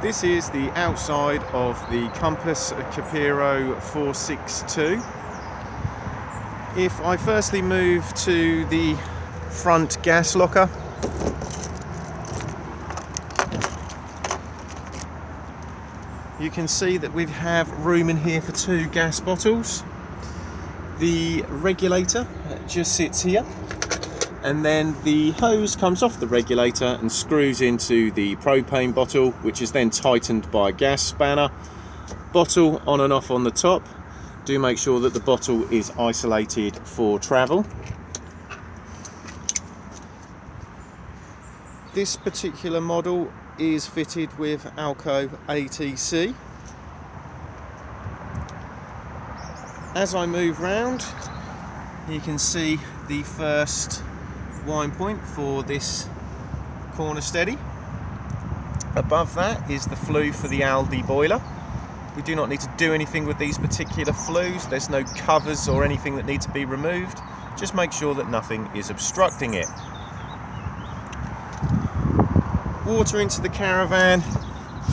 This is the outside of the Compass Capiro 462. If I firstly move to the front gas locker, you can see that we have room in here for 2 gas bottles. The regulator just sits here, and then the hose comes off the regulator and screws into the propane bottle, which is then tightened by a gas spanner. Bottle on and off on the top. Do make sure that the bottle is isolated for travel. This particular model is fitted with Alco ATC. As I move round, you can see the first wind point for this corner steady. Above that is the flue for the Aldi boiler. We do not need to do anything with these particular flues. There's no covers or anything that need to be removed. Just make sure that nothing is obstructing it. Water into the caravan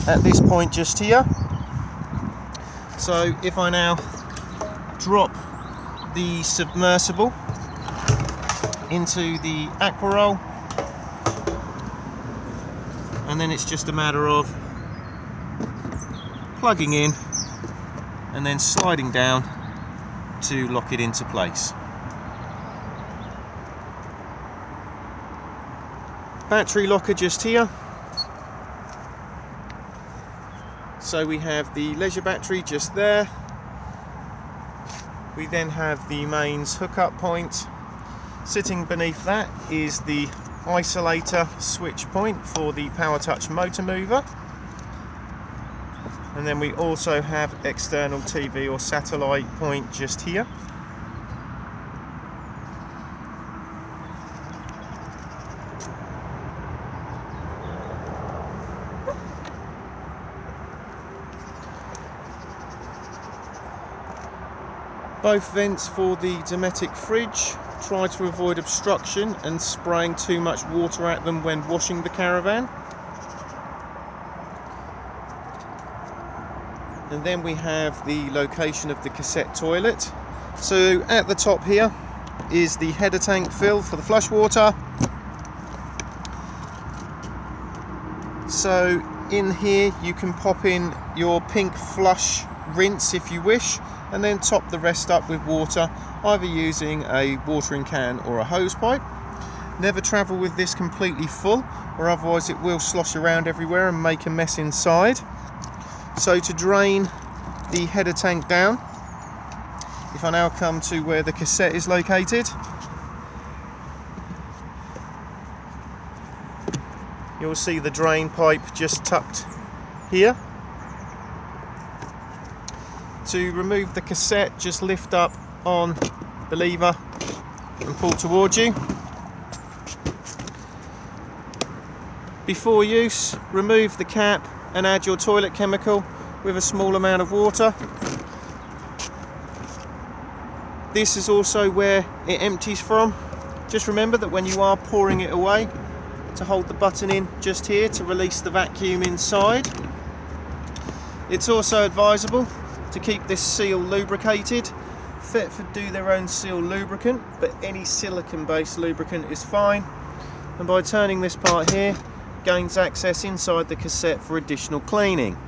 at this point just here. So if I now drop the submersible into the aqua roll, and then it's just a matter of plugging in and then sliding down to lock it into place. Battery locker just here. So we have the leisure battery just there. We then have the mains hookup point. Sitting beneath that is the isolator switch point for the PowerTouch motor mover. And then we also have external TV or satellite point just here. Both vents for the Dometic fridge. Try to avoid obstruction and spraying too much water at them when washing the caravan. And then we have the location of the cassette toilet. So at the top here is the header tank fill for the flush water. So in here you can pop in your pink flush rinse if you wish, and then top the rest up with water, either using a watering can or a hose pipe. Never travel with this completely full, or otherwise it will slosh around everywhere and make a mess inside. So to drain the header tank down, if I now come to where the cassette is located, you'll see the drain pipe just tucked here. To remove the cassette, just lift up on the lever and pull towards you. Before use, remove the cap and add your toilet chemical with a small amount of water. This is also where it empties from. Just remember that when you are pouring it away, to hold the button in just here to release the vacuum inside. It's also advisable to keep this seal lubricated. Thetford do their own seal lubricant, but any silicone based lubricant is fine. And by turning this part here, gains access inside the cassette for additional cleaning.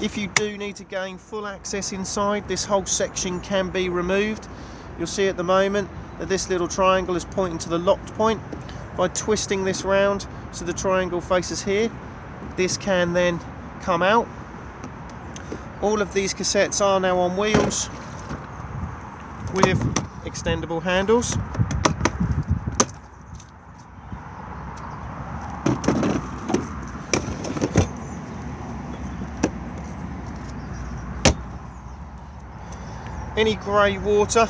If you do need to gain full access inside, this whole section can be removed. You'll see at the moment that this little triangle is pointing to the locked point. By twisting this round so the triangle faces here, this can then come out. All of these cassettes are now on wheels with extendable handles. Any grey water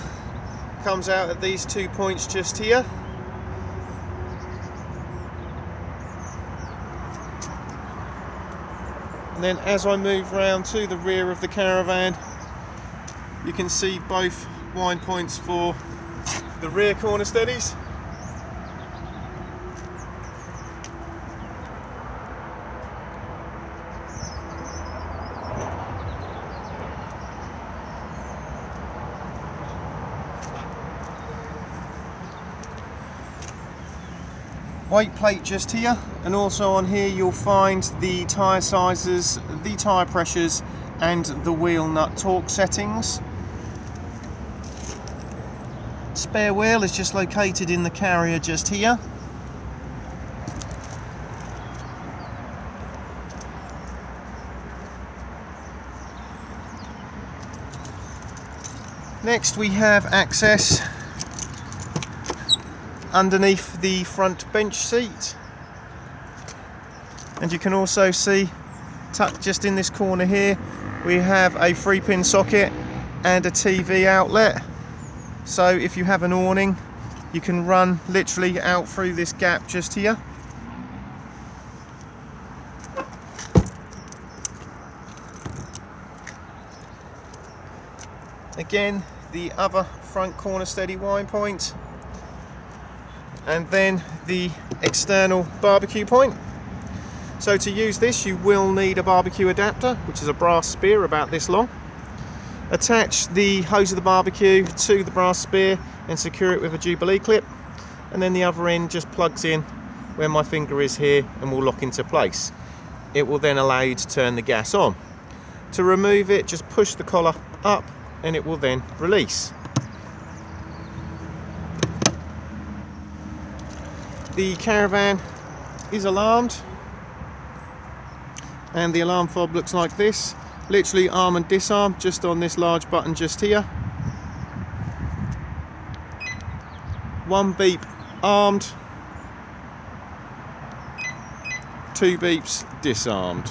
comes out at these 2 points just here. And then as I move round to the rear of the caravan, you can see both wind points for the rear corner steadies. weight plate just here, and also on here you'll find the tyre sizes, the tyre pressures and the wheel nut torque settings. Spare wheel is just located in the carrier just here. Next we have access underneath the front bench seat, and you can also see tucked just in this corner here we have a 3-pin socket and a TV outlet, so if you have an awning you can run literally out through this gap just here. Again, the other front corner steady wind point, and then the external barbecue point. So to use this you will need a barbecue adapter, which is a brass spear about this long. Attach the hose of the barbecue to the brass spear and secure it with a Jubilee clip, and then the other end just plugs in where my finger is here and will lock into place. It will then allow you to turn the gas on. To remove it, just push the collar up and it will then release. The caravan is alarmed, and the alarm fob looks like this. Literally arm and disarm just on this large button just here. 1 beep armed, 2 beeps disarmed.